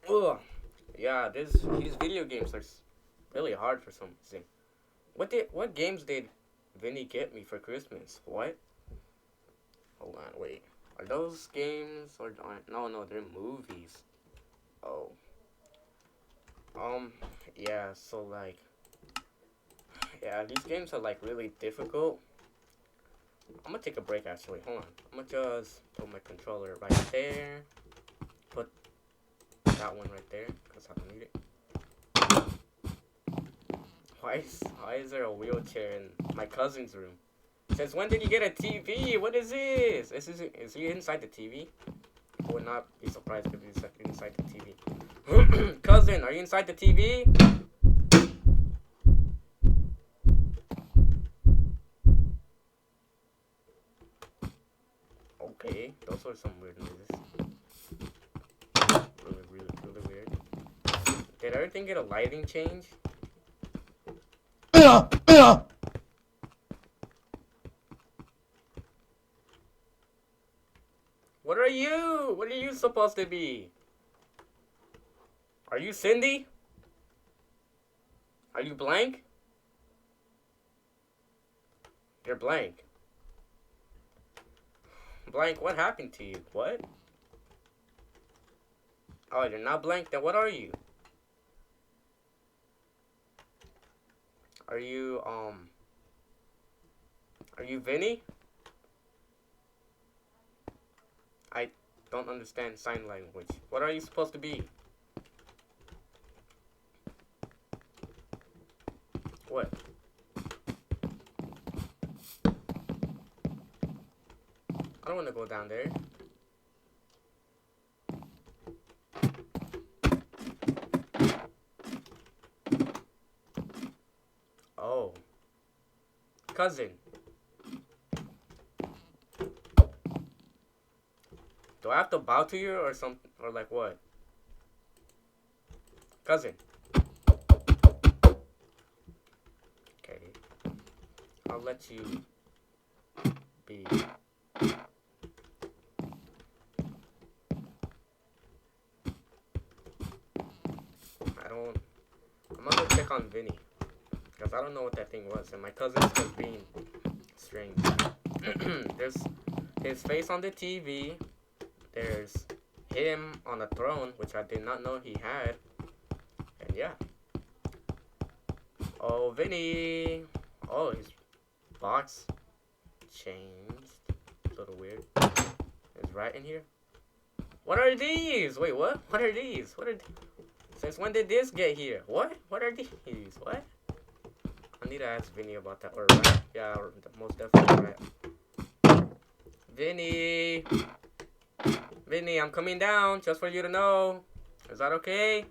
Ugh. Yeah, these video games are really hard for some reason. What games did Vinny get me for Christmas? What? Hold on, wait. Are those games or no, they're movies. Oh. Um yeah, so like yeah, these games are like really difficult. I'm gonna take a break actually. Hold on. I'm gonna just put my controller right there. Put that one right there because I don't need it. Why is there a wheelchair in my cousin's room? Since when did you get a TV? What is this? Is he inside the TV? I would not be surprised if he's inside the TV. Cousin, are you inside the TV? Okay, those were some weird noises. Really weird. Did everything get a lighting change? What are you? What are you supposed to be? Are you Cindy? Are you blank? You're blank. Blank, what happened to you? What? Oh, you're not blank? Then what are you? Are you, are you Vinny? I don't understand sign language. What are you supposed to be? What? I don't want to go down there. Oh. Cousin. Do I have to bow to you or something? Or like what? Cousin. Okay. I'll let you be. I don't. I'm gonna go check on Vinny. Because I don't know what that thing was. And my cousin's just being strange. There's his face on the TV. There's him on a throne, which I did not know he had. And yeah. Oh, Vinny. Oh, his box changed. A little weird. Is right in here. What are these? Wait, what? What are these? What are? Since when did this get here? What? What are these? What? I need to ask Vinny about that. Or right? Yeah, most definitely right. Vinny. Vinny, I'm coming down just for you to know. Is that okay?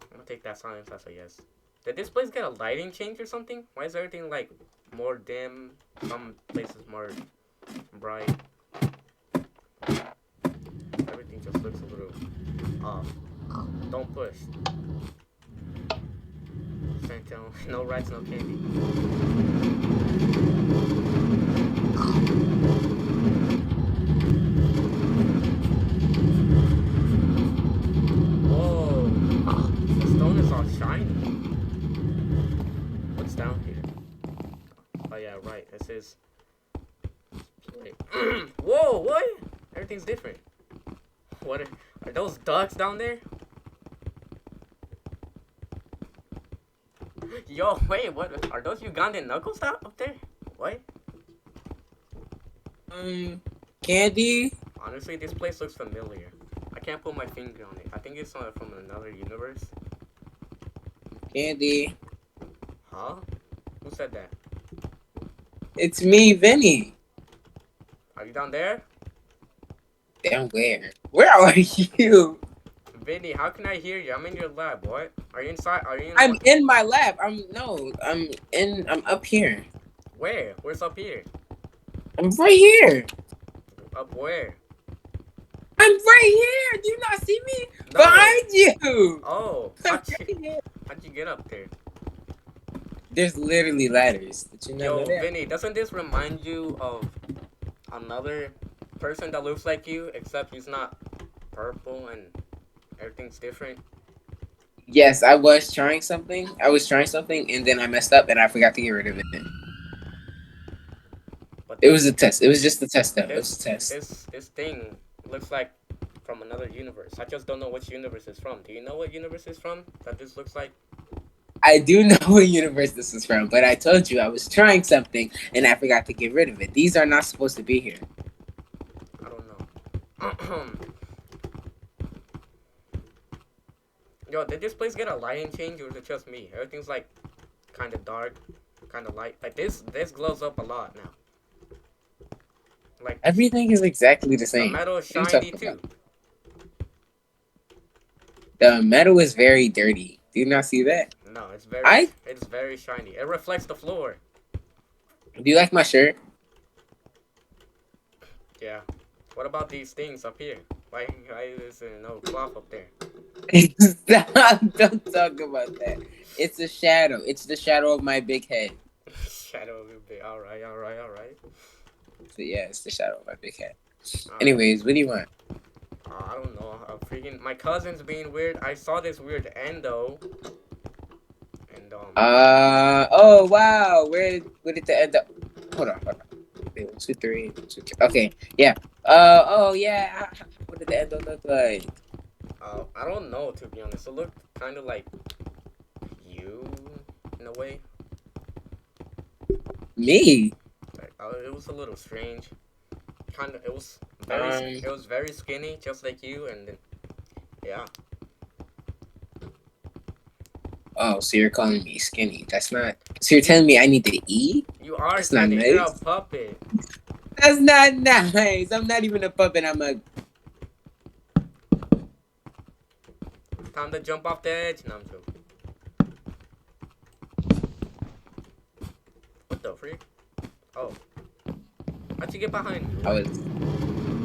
I'm gonna take that silence as a yes. Did this place get a lighting change or something? Why is everything like more dim? Some places more bright. Everything just looks a little off. Don't push. Santel, no rights, no candy. Whoa, the stone is all shiny. What's down here? Oh yeah, right. This is. Wait. Whoa, what? Everything's different. What are those ducks down there? Yo, wait, what? Are those Ugandan knuckles up there? What? Candy. Honestly, this place looks familiar. I can't put my finger on it. I think it's from another universe. Candy. Huh? Who said that? It's me, Vinny. Are you down there? Damn, where? Where are you? Vinny, how can I hear you? I'm in your lab. What? Are you inside? Are you in? I'm in my lab. I'm up here. Where? Where's up here? I'm right here. Up where? I'm right here. Do you not see me? No. Behind you. Oh, I'm how'd right here. you get up there? There's literally ladders. Did you not Yo, know that? Vinny, doesn't this remind you of another person that looks like you, except he's not purple and everything's different. Yes, I was trying something. And then I messed up, and I forgot to get rid of it. But It was a test. It was just a test, though. It was a this test. this thing looks like from another universe. I just don't know which universe it's from. Do you know what universe it's from? That this looks like. I do know what universe this is from, but I told you I was trying something, and I forgot to get rid of it. These are not supposed to be here. I don't know. Yo, did this place get a lighting change or is it just me? Everything's like kind of dark, kind of light. Like this glows up a lot now. Like Everything is exactly the the same. metal is What are you shiny talking too. about? The metal is very dirty. Do you not see that? No, I it's very shiny. It reflects the floor. Do you like my shirt? Yeah. What about these things up here? Why is there no cloth up there? Stop! Don't talk about that. It's a shadow. It's the shadow of my big head. Shadow of a bit. All right, all right, all right, So yeah, it's the shadow of my big head. all right. Anyways, what do you want? I don't know. Freaking my cousin's being weird. I saw this weird endo, and Oh wow. Where did the end up? Hold on. Wait, 1, 2, 3, 1, 2, 3. Okay, yeah. Oh yeah. What did the end look like? I don't know, to be honest. It looked kind of like you in a way. Me? Like, it was a little strange. Kind of. Um. It was very skinny, just like you, and then yeah. Oh, so you're calling me skinny? That's not. So you're telling me I need to eat? You are That's not skinny. You're a nice. puppet. That's not nice. I'm not even a puppet. I'm a. Time to jump off the edge. No, I'm joking. What the freak? Oh, how'd you get behind me? I was.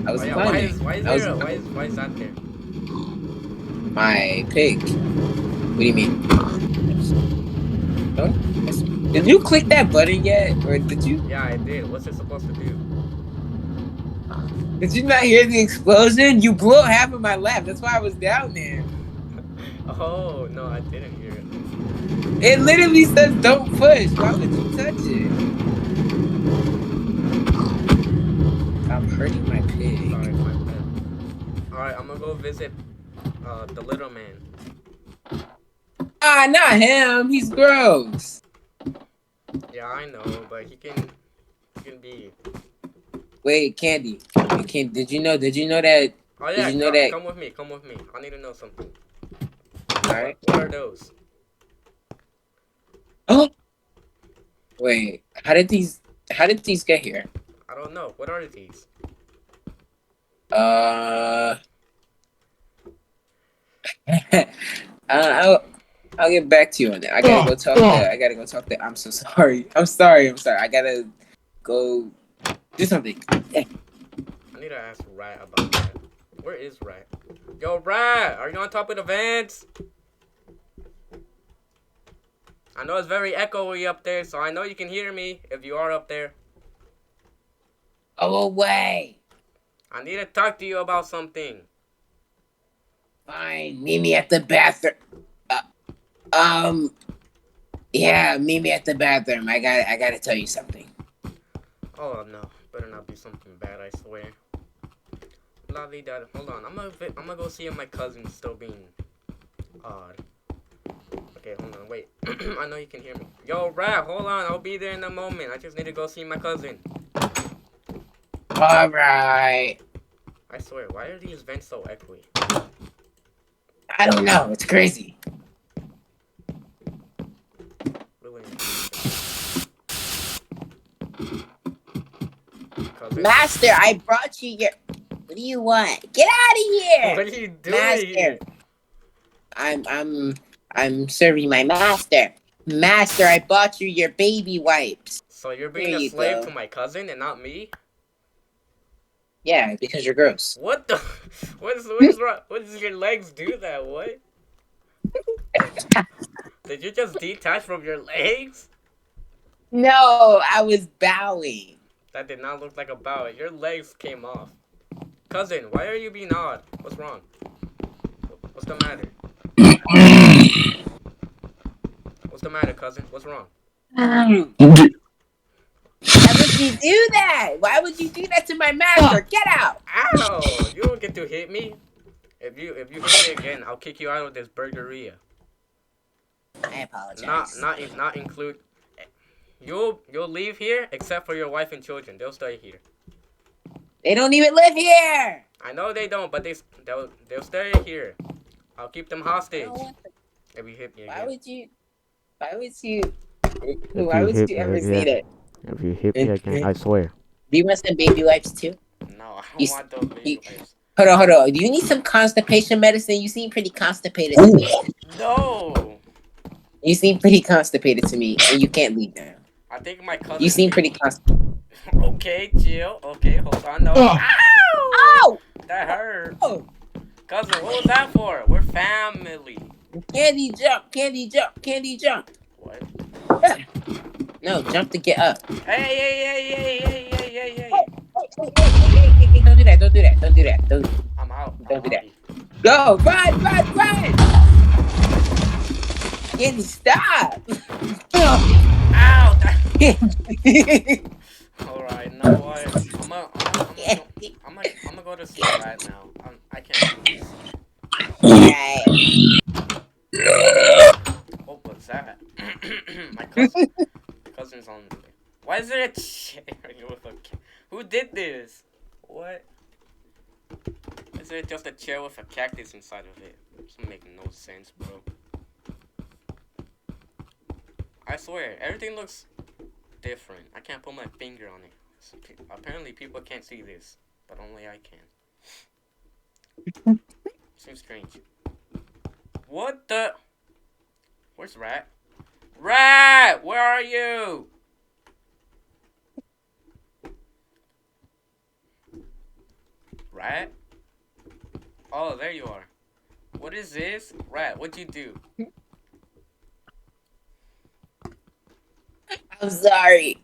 I was Oh yeah. climbing. I was Why is that there? my pig. What do you mean? Don't. Did you click that button yet, or did you? Yeah, I did. What's it supposed to do? Did you not hear the explosion? You blew half of my lap. That's why I was down there. Oh no, I didn't hear it. It literally says don't push. Why would you touch it? I'm hurting my pig. Sorry, my bad. All right, I'm gonna go visit the little man. Ah, not him. He's gross. Yeah, I know, but he can be. Wait, Candy. Did you know? That? Oh Did yeah, you know that? come with me. Come with me. I need to know something. All right. What are those? Oh. Wait. How did these? Get here? I don't know. What are these? Uh. I'll get back to you on that. I gotta go talk to. I'm so sorry. I'm sorry. I gotta go do something. I need to ask Rat about that. Where is Rat? Yo, Rat, are you on top of the vents? I know it's very echoey up there, so I know you can hear me if you are up there. Go away. I need to talk to you about something. Fine. Meet me at the bathroom. Yeah, meet me at the bathroom. I gotta tell you something. Oh no, better not be something bad, I swear. Lovely dad. Hold on, I'm gonna go see if my cousin's still being odd. Okay, hold on, wait. I know you can hear me. Yo, Rat, hold on, I'll be there in a moment. I just need to go see my cousin. Alright. I swear, why are these vents so echoey? I don't know. It's crazy. Really? Master, I brought you your. What do you want? Get out of here! What are you doing Master. here? I'm serving my master. Master, I bought you your baby wipes. So you're being There a you slave go. to my cousin and not me? Yeah, because you're gross. What the? What is wrong? What does your legs do that? What? Did you just detach from your legs? No, I was bowing. That did not look like a bow. Your legs came off. Cousin, why are you being odd? What's wrong? What's the matter? What's the matter, cousin? What's wrong? Why would you do that? Why would you do that to my master? Get out! Ow! You don't get to hit me. If you hit me again, I'll kick you out of this burgeria. I apologize. Not include. You'll leave here except for your wife and children. They'll stay here. They don't even live here. I know they don't, but they'll stay here. I'll keep them I hostage. don't want them. If you hit me Why again. would you? Why would you? If Why you would hit you me ever say again, that? if you hit me again, I swear. Do you want some baby wipes too? No, I You, don't want those baby wipes. hold on. Do you need some constipation medicine? You seem pretty constipated to me. No. You seem pretty constipated to me, and you can't leave now. I think my cousin. You seem pretty constipated. Okay, chill. Okay, hold on. No. Oh. Ow! Oh! That hurt. Oh! Cousin, what was that for? We're family. Candy jump! Candy jump! Candy jump! What? No, jump to get up. Hey. Hey, don't do that! Don't do that! Don't do that! I'm out. Don't do that. Go! Run! Candy, stop! Ow! Alright, know what? I'm gonna go to sleep right now. I can't do this. What was that? My cousin's on. Why is there a chair with a? Who did this? What? Is there just a chair with a cactus inside of it? Doesn't make no sense, bro. I swear, everything looks different. I can't put my finger on it. Apparently, people can't see this, but only I can. Seems strange. What the? Where's Rat? Rat! Where are you? Rat? Oh, there you are. What is this? Rat, what'd you do? I'm sorry.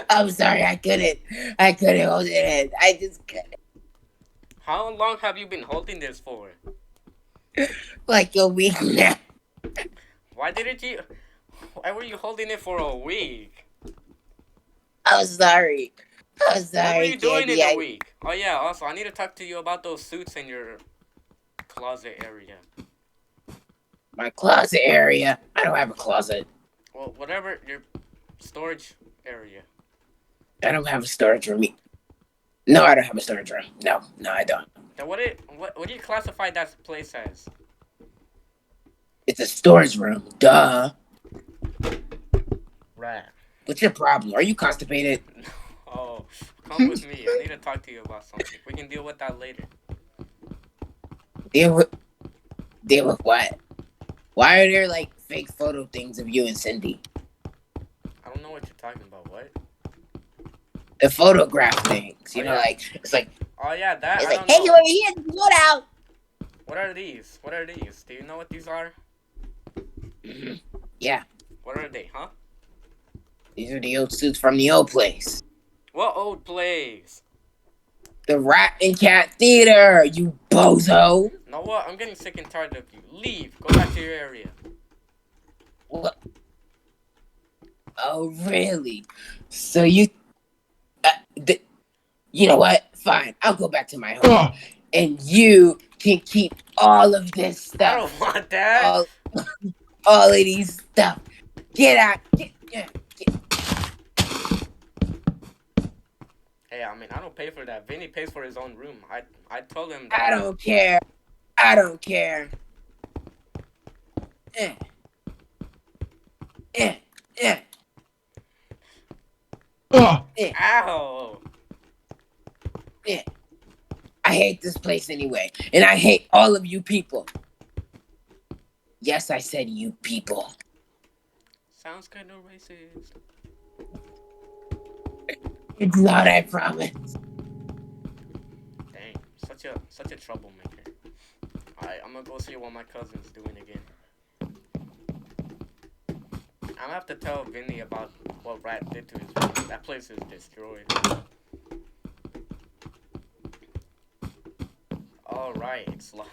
I couldn't hold it in. I just couldn't. How long have you been holding this for? Like a week now. Why were you holding it for a week? I'm sorry. What were you doing Candy. in a week? Oh yeah, also, I need to talk to you about those suits in your closet area. My closet area. I don't have a closet. Well, whatever, your storage area. I don't have a storage room. No, I don't have a storage room. No, I don't. Then what do you classify that place as? It's a storage room. Duh. Right. What's your problem? Are you constipated? Oh, come with me. I need to talk to you about something. We can deal with that later. Deal with what? Why are there like fake photo things of you and Cindy? I don't know what you're talking about. What? The photograph things. You know, yeah. like it's like. Oh yeah, that. It's I like, don't hey, know. over here, look out. What are these? Do you know what these are? Yeah. What are they, huh? These are the old suits from the old place. What old place? The Rat and Cat Theater, you bozo. You know what? I'm getting sick and tired of you. Leave. Go back to your area. What? Oh, really? So you... you know what? Fine. I'll go back to my home. And you can keep all of this stuff. I don't want that. All of these stuff. Get out. Get. Hey, I mean, I don't pay for that. Vinnie pays for his own room. I told him that. I don't care. I don't care. Ow! I hate this place anyway. And I hate all of you people. Yes, I said you people. Sounds kind of racist. It's not, I promise. Dang, such a troublemaker. Alright, I'm gonna go see what my cousin's doing again. I'm gonna have to tell Vinnie about what Rat did to his room. That place is destroyed. All right, it's locked.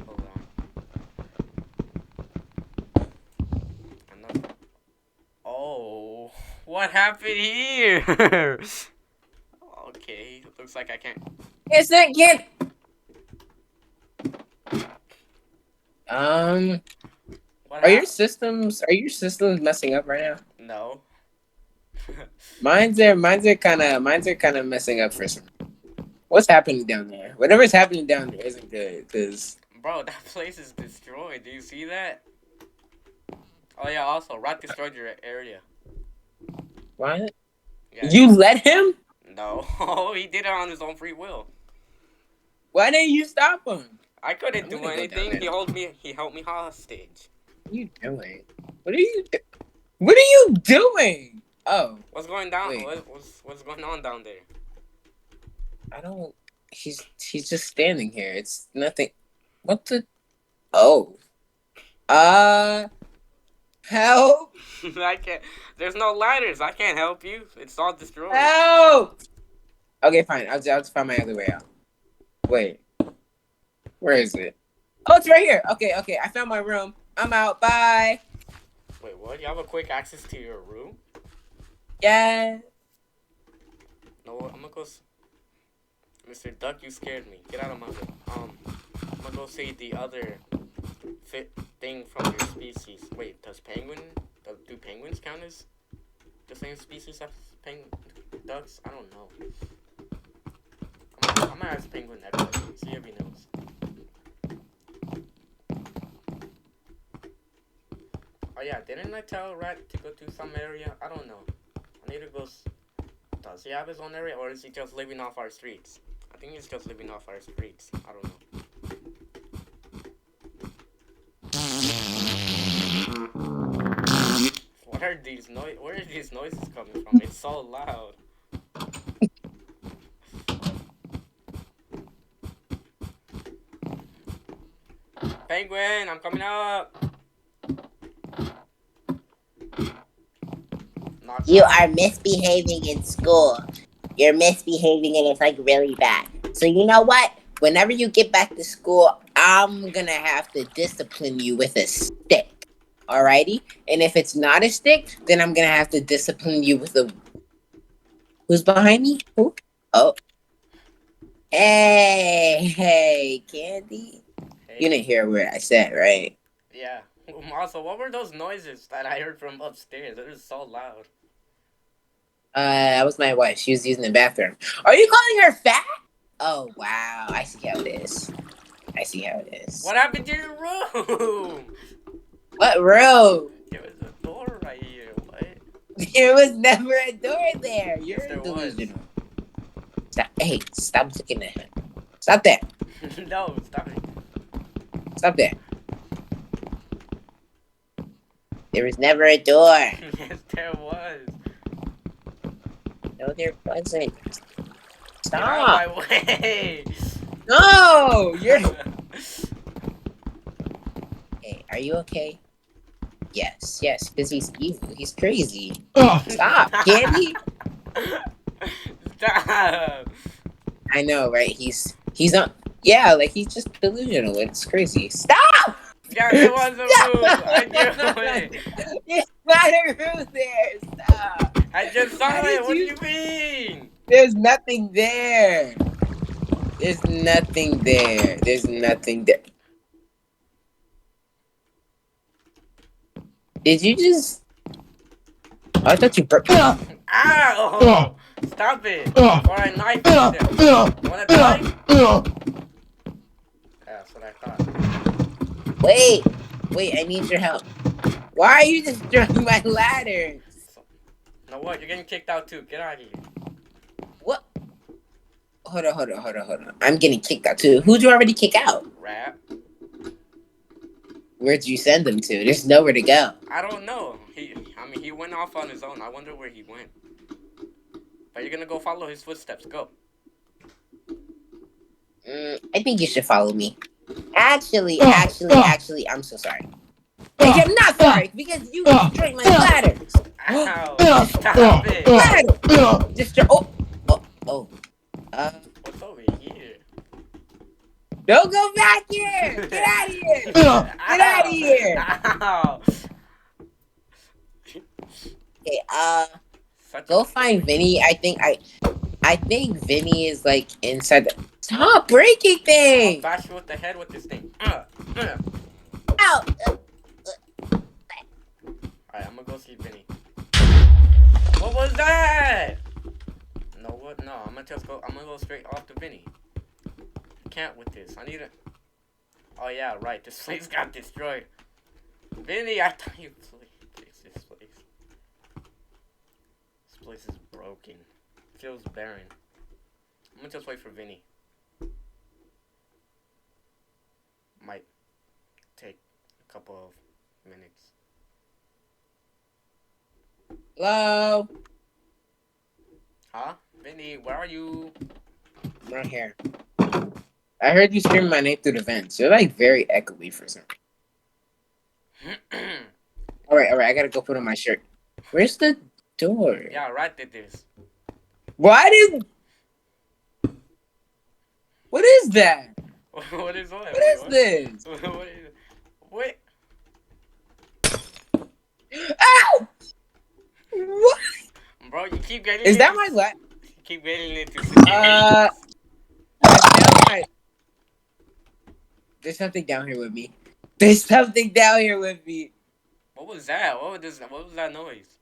Hold on. Another. Oh, what happened here? Okay, looks like I can't. It's not get. What Are your happened? systems messing up right now? No. Mine's are kind of messing up for some. What's happening down there? Whatever's happening down there isn't good. Cause Bro, that place is destroyed. Do you see that? Oh yeah. Also, Rat destroyed your area. what? Yeah. You let him? No, he did it on his own free will. Why didn't you stop him? I couldn't I'm do gonna go down anything. there. He held me hostage. What are you doing? What are you? What are you doing? Oh, What's going down? wait. What's going on down there? I don't. He's just standing here. It's nothing. What the? Oh. Help! I can't. There's no ladders. I can't help you. It's all destroyed. Help! Okay, fine. I'll just find my other way out. Wait. Where is it? Oh, it's right here. Okay. I found my room. I'm out. Bye. Wait, what? You have a quick access to your room? Yeah. No, I'm gonna go. Mr. Duck, you scared me. Get out of my room. I'm gonna go see the other thing from your species. Wait, do penguins count as the same species as ducks? I don't know. I'm gonna ask Penguin that question. See if he knows. Oh yeah, didn't I tell Rat to go to some area? I don't know. I need to go. Does he have his own area, or is he just living off our streets? I think he's just living off our streets. I don't know. Where are these noises coming from? It's so loud. Penguin, I'm coming up. You are misbehaving in school. You're misbehaving and it's like really bad. So you know what? Whenever you get back to school, I'm gonna have to discipline you with a stick. Alrighty? And if it's not a stick, then I'm gonna have to discipline you with a... Who's behind me? Who? Oh. Hey, Candy. Hey. You didn't hear what I said, right? Yeah. Also, what were those noises that I heard from upstairs? It was so loud. That was my wife. She was using the bathroom. Are you calling her fat? Oh, wow. I see how it is. What happened to your room? What room? There was a door right here. What? There was never a door there. You're Yes, there delusional. Stop. Hey, stop looking at him. Stop that. No, stop it. Stop that. There was never a door. Yes, there was. No, there wasn't. Get out Stop. of my way. No, you're. Hey, are you okay? Yes, because he's evil. He's crazy. Stop, Candy. Stop. I know, right? He's on. Yeah, like he's just delusional. It's crazy. Stop. Yeah, there was a room. I knew it. There's not a room there. Stop. I just saw How it. did What do you- you mean? There's nothing there. There's nothing there. There's nothing there. Did you just? I thought you broke. Ow! Stop it! Before I knife you. You want a knife? That's what I thought. Wait, I need your help. Why are you destroying my ladder? You know what? You're getting kicked out too. Get out of here. What? Hold on. I'm getting kicked out too. Who'd you already kick out? Rat. Where'd you send them to? There's nowhere to go. I don't know. He went off on his own. I wonder where he went. But you're gonna go follow his footsteps. Go. I think you should follow me. Actually, I'm so sorry. I'm not sorry because you destroyed my ladder. Ow! Stop it! Ladder. Destroy. Oh. What's over here? Don't go back here! Get out of here! Get out of here! Ow! Okay, Such go a find Vinny. I think Vinny is like inside the. Stop breaking I'll things! bash you with the head with this thing. Ow! Alright, I'm gonna go see Vinny. What was that? No, what? No, I'm gonna go straight off to Vinny. Can't with this. I need it. Oh yeah, right. This place got destroyed. Vinny, I thought you fixed this place. This place is broken. Feels barren. I'm gonna just wait for Vinny. Might take a couple of minutes. Hello? Huh? Vinny, where are you? I'm right here. I heard you screaming my name through the vents. You're like very echoey for some reason. Alright, I gotta go put on my shirt. Where's the door? Yeah, right did this. Why did... What is that? What is what? What is this? What is Wait. Ow! What? Bro, you keep getting Is that into- my lap? You keep getting into situations. There's something down here with me. There's something down here with me. What was that? What was that noise?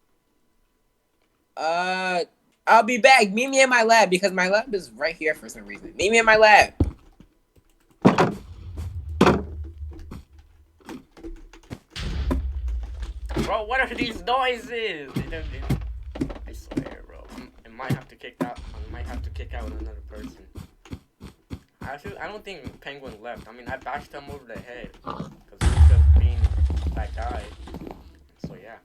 I'll be back. Meet me in my lab because my lab is right here for some reason. Meet me in my lab. Bro, what are these noises? I swear, bro. I might have to kick out. I might have to kick out another person. Actually, I don't think Penguin left. I mean, I bashed him over the head because he was just being that guy. So yeah.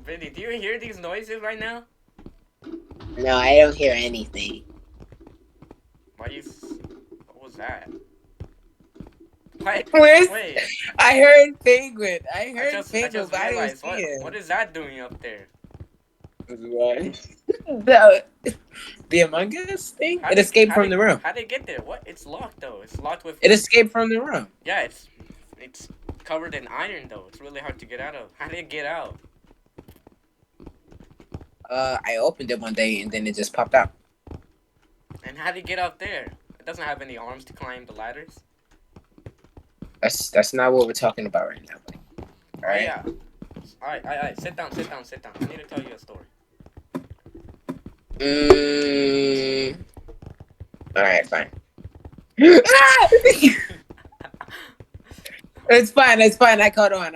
Vinny, do you hear these noises right now? No, I don't hear anything. Why you? What was that? Wait, Where's... wait. I heard Penguin. I I heard just Penguin, but I didn't realized see him. what is that doing up there? The Among Us thing? How'd It they- escaped how'd from they- the room. How'd they get there? What? It's locked though. It's locked with. It escaped from the room. Yeah, it's covered in iron though. It's really hard to get out of. How did it get out? I opened it one day and then it just popped out. And how did it get out there? It doesn't have any arms to climb the ladders. That's not what we're talking about right now. Buddy. All Oh, right. yeah. Alright. Sit down. I need to tell you a story. All right, fine. It's fine. I caught on.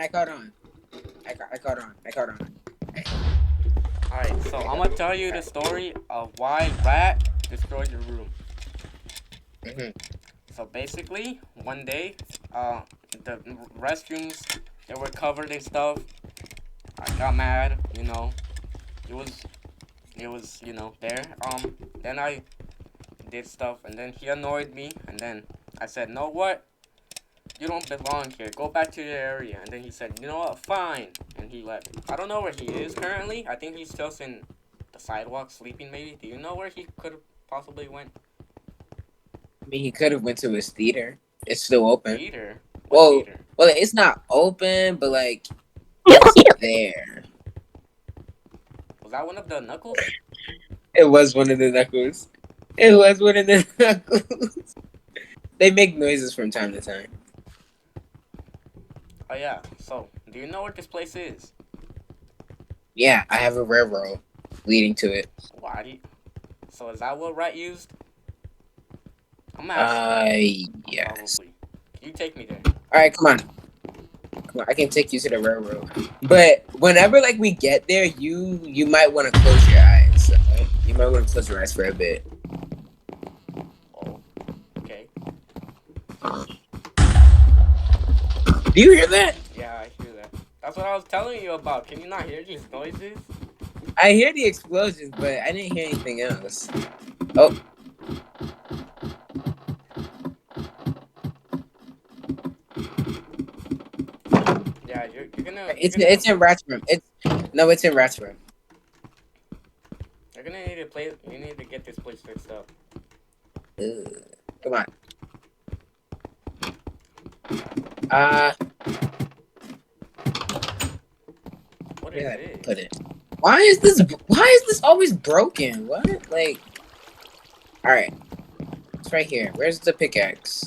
Alright, so I'm gonna tell you the story of why Rat destroyed your room. Mhm. So basically, one day, the restrooms, they were covered in stuff. I got mad, you know. It was, you know, there. Then I did stuff, and then he annoyed me, and then I said, "No, what? You don't belong here. Go back to your area." And then he said, "You know what? Fine." And he left. I don't know where he is currently. I think he's just in the sidewalk sleeping, maybe. Do you know where he could have possibly went? I mean, he could have went to his theater. It's still open. Theater? Whoa. Theater? Well, it's not open, but like it's there. Was that one of the Knuckles? It was one of the Knuckles. They make noises from time to time. Oh yeah. So, do you know where this place is? Yeah, I have a railroad leading to it. Why do you... So is that what Rat used? I'm asking. Yes. Probably. Can you take me there? All right, come on. I can take you to the railroad. But whenever like we get there, you might want to close your eyes. Right? You might want to close your eyes for a bit. Oh. Okay. Do you hear that? Yeah, I hear that. That's what I was telling you about. Can you not hear these noises? I hear the explosions, but I didn't hear anything else. Oh. Yeah, you're gonna. It's in Rat's room. It's in Rat's room. You're gonna need to play. You need to get this place fixed up. Ugh. Come on. What Where did is I it? put it? Why is this always broken? What? Like, all right, it's right here. Where's the pickaxe?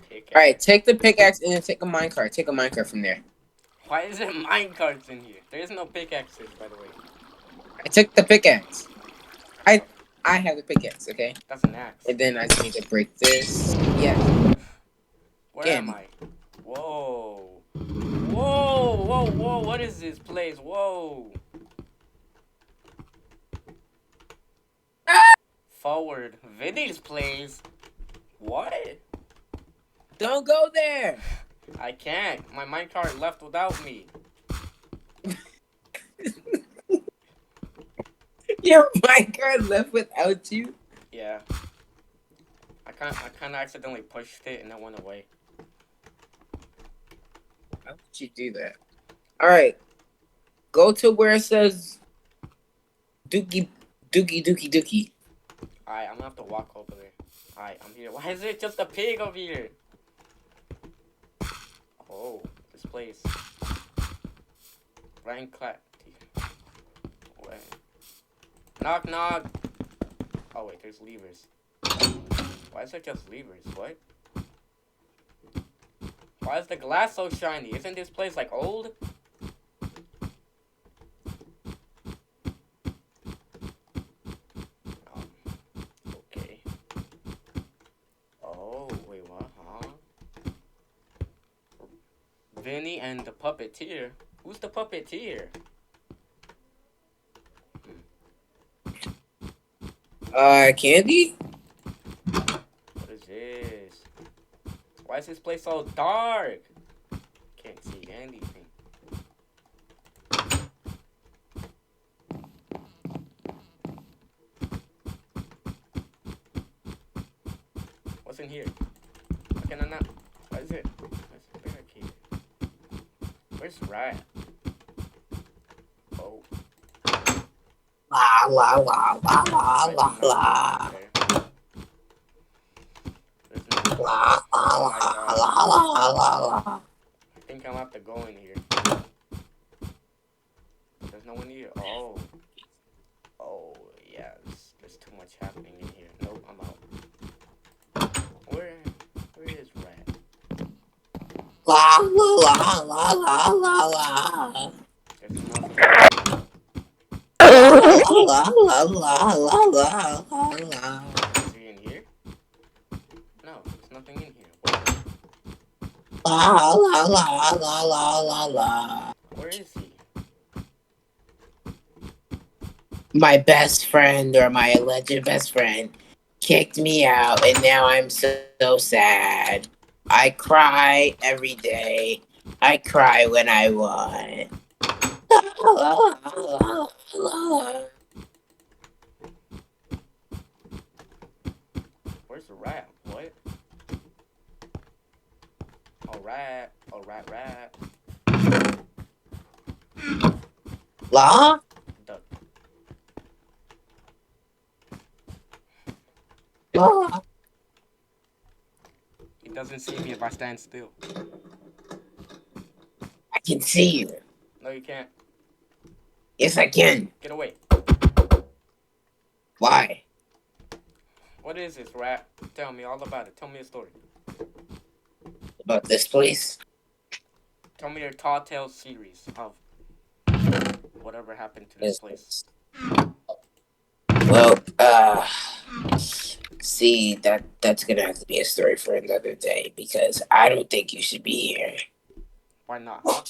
Pickaxe. All right, take the pickaxe and then take a minecart. Take a minecart from there. Why is it minecarts in here? There is no pickaxes, by the way. I took the pickaxe. I have the pickaxe. Okay, That's an axe. and then I just need to break this. Yeah. Where Again. am I? Whoa. Whoa, whoa, whoa. What is this place? Whoa. Forward. Vinnie's place. What? Don't go there. I can't. My minecart left without me. Your minecart left without you. Yeah. I kind of accidentally pushed it and it went away. How would you do that? All right. Go to where it says Dookie. Alright, I'm gonna have to walk over there. Alright, I'm here. Why is it just a pig over here? Oh, this place. Rank clap. Wait. Knock knock. Oh wait, there's levers. Why is it just levers? What? Why is the glass so shiny? Isn't this place like old? Okay. Oh, wait, what? Huh? Vinnie and the puppeteer? Who's the puppeteer? Candy? What is this? Why is this place so dark? Can't see anything. What's in here? Why can I not? What is it? Where's the barricade? Where's Rat? Oh. La la la la la la la. La la la la la la la. I think I'll have to go in here. There's no one here. Oh. Oh, yeah. There's too much happening in here. Nope, I'm out. Where is Rat? La la la la la la la. There's nothing. La la la la la la la. Is he in here? No, there's nothing in here. What? La la la la la la la. Where is he? My best friend, or my alleged best friend, kicked me out, and now I'm so sad. I cry every day. I cry when I won. Where's the Rat? What? Oh, Rat. Oh, Rat. La? Duck. La? He doesn't see me if I stand still. I can see you. No, you can't. Yes, I can. Get away. Why? What is this, Rat? Tell me all about it. Tell me a story. About this place? Tell me your Tall Tales series of whatever happened to this place. Well, see, that's gonna have to be a story for another day, because I don't think you should be here. Why not? Huh?